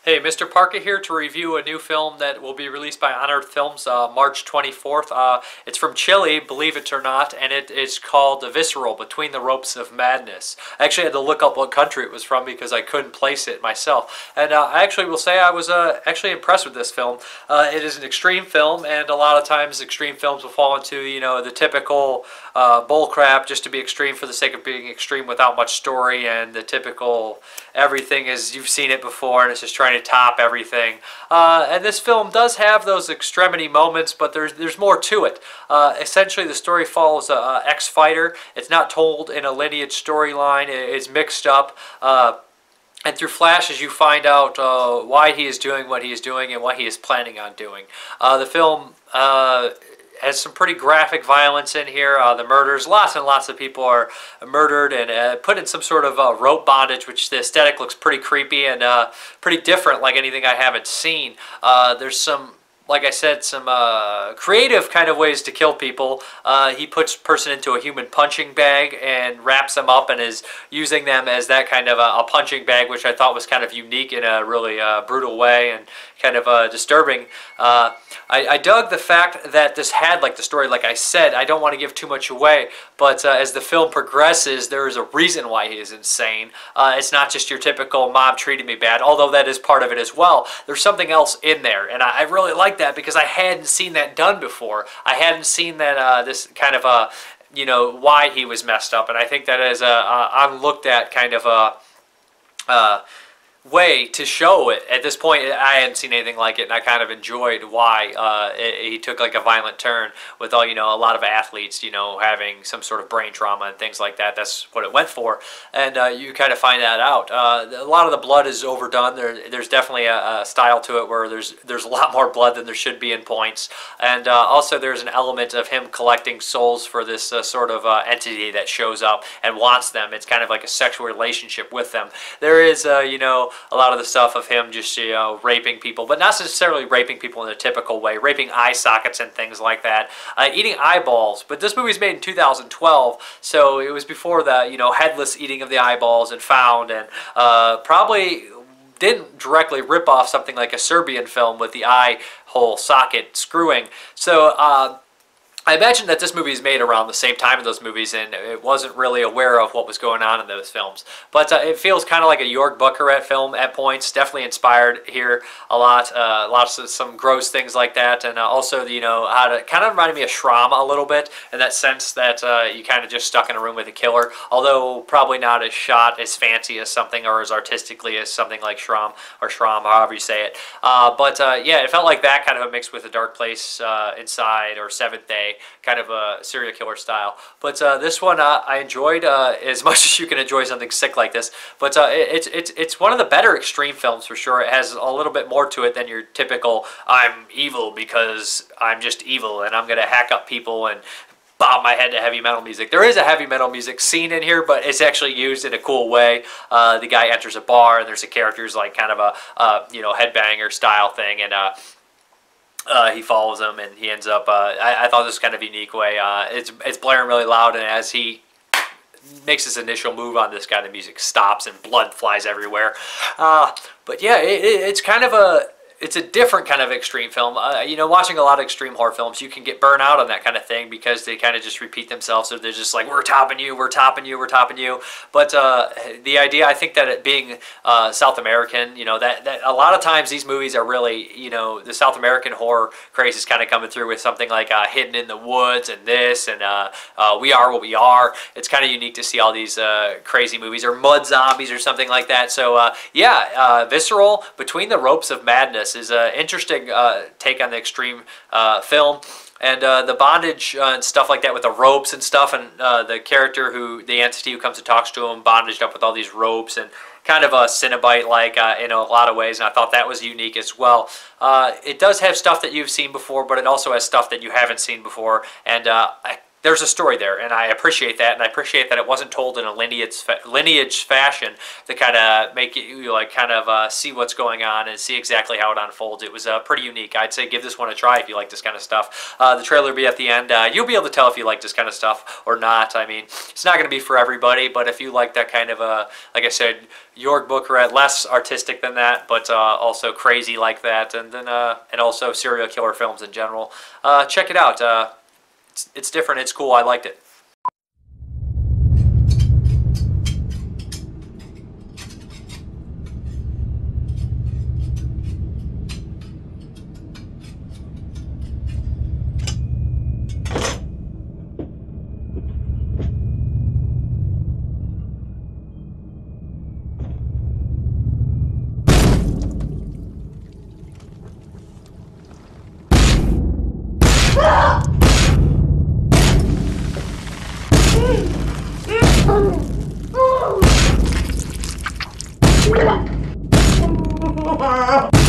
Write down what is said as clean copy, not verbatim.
Hey, Mrparka here to review a new film that will be released by Unearthed Films March 24th. It's from Chile, believe it or not, and it is called Visceral, Between the Ropes of Madness. I actually had to look up what country it was from because I couldn't place it myself. And I actually will say I was actually impressed with this film. It is an extreme film, and a lot of times extreme films will fall into, the typical bull crap just to be extreme for the sake of being extreme without much story, and the typical everything is you've seen it before and it's just trying to top everything. And this film does have those extremity moments, but there's more to it. Essentially, the story follows an ex-fighter. It's not told in a lineage storyline. It's mixed up. And through flashes, you find out why he is doing what he is doing and what he is planning on doing. The film has some pretty graphic violence in here. The murders, lots and lots of people are murdered and put in some sort of rope bondage, which the aesthetic looks pretty creepy and pretty different, like anything I haven't seen. There's some, like I said, some creative kind of ways to kill people. He puts a person into a human punching bag and wraps them up and is using them as that kind of a punching bag, which I thought was kind of unique in a really brutal way and kind of disturbing. I dug the fact that this had, like the story, like I said, I don't want to give too much away, but as the film progresses, there is a reason why he is insane. It's not just your typical mom treated me bad, although that is part of it as well. There's something else in there, and I really like that because I hadn't seen that done before. I hadn't seen that this kind of why he was messed up, and I think that is a unlooked at kind of a way to show it. At this point, I hadn't seen anything like it, and I kind of enjoyed why he took like a violent turn with all, a lot of athletes, having some sort of brain trauma and things like that. That's what it went for, and you kind of find that out. A lot of the blood is overdone. There's definitely a style to it where there's a lot more blood than there should be in points, and also there's an element of him collecting souls for this sort of entity that shows up and wants them. It's kind of like a sexual relationship with them. There is, a lot of the stuff of him just, raping people, but not necessarily raping people in a typical way, raping eye sockets and things like that, eating eyeballs. But this movie was made in 2012, so it was before the, headless eating of the eyeballs and found, and probably didn't directly rip off something like a Serbian film with the eye hole socket screwing. So, I imagine that this movie is made around the same time as those movies, and it wasn't really aware of what was going on in those films. But it feels kind of like a York Buccarat film at points. Definitely inspired here a lot. Lots of some gross things like that, and also how to kind of reminded me of Shram a little bit in that sense that you kind of just stuck in a room with a killer. Although probably not as shot as fancy as something or as artistically as something like Shram or Shram, however you say it. Yeah, it felt like that kind of a mix with A Dark Place Inside or Seventh Day. Kind of a serial killer style. But this one I enjoyed as much as you can enjoy something sick like this. But it's one of the better extreme films for sure. It has a little bit more to it than your typical I'm evil because I'm just evil and I'm going to hack up people and bob my head to heavy metal music. There is a heavy metal music scene in here, but it's actually used in a cool way. The guy enters a bar and there's a character who's like kind of a headbanger style thing, and he follows him, and he ends up. I thought this was kind of a unique way. It's blaring really loud, and as he makes his initial move on this guy, the music stops and blood flies everywhere. But yeah, it's kind of it's a different kind of extreme film. Watching a lot of extreme horror films, you can get burnt out on that kind of thing because they kind of just repeat themselves. So they're just like, we're topping you, we're topping you, we're topping you. But the idea, I think that it being South American, that a lot of times these movies are really, the South American horror craze is kind of coming through with something like Hidden in the Woods and this and We Are What We Are. It's kind of unique to see all these crazy movies, or Mud Zombies or something like that. So yeah, Visceral, Between the Ropes of Madness is an interesting take on the extreme film, and the bondage and stuff like that with the ropes and stuff, and the entity who comes and talks to him, bondaged up with all these ropes, and kind of a Cinnabite like in a lot of ways, and I thought that was unique as well. It does have stuff that you've seen before, but it also has stuff that you haven't seen before, and there's a story there, and I appreciate that, and I appreciate that it wasn't told in a lineage fashion to kind of make you like kind of see what's going on and see exactly how it unfolds. It was pretty unique. I'd say give this one a try if you like this kind of stuff. The trailer will be at the end. You'll be able to tell if you like this kind of stuff or not. I mean, it's not going to be for everybody, but if you like that kind of like I said, York Booker, less artistic than that, but also crazy like that, and then and also serial killer films in general, check it out. It's different. It's cool. I liked it. Ah!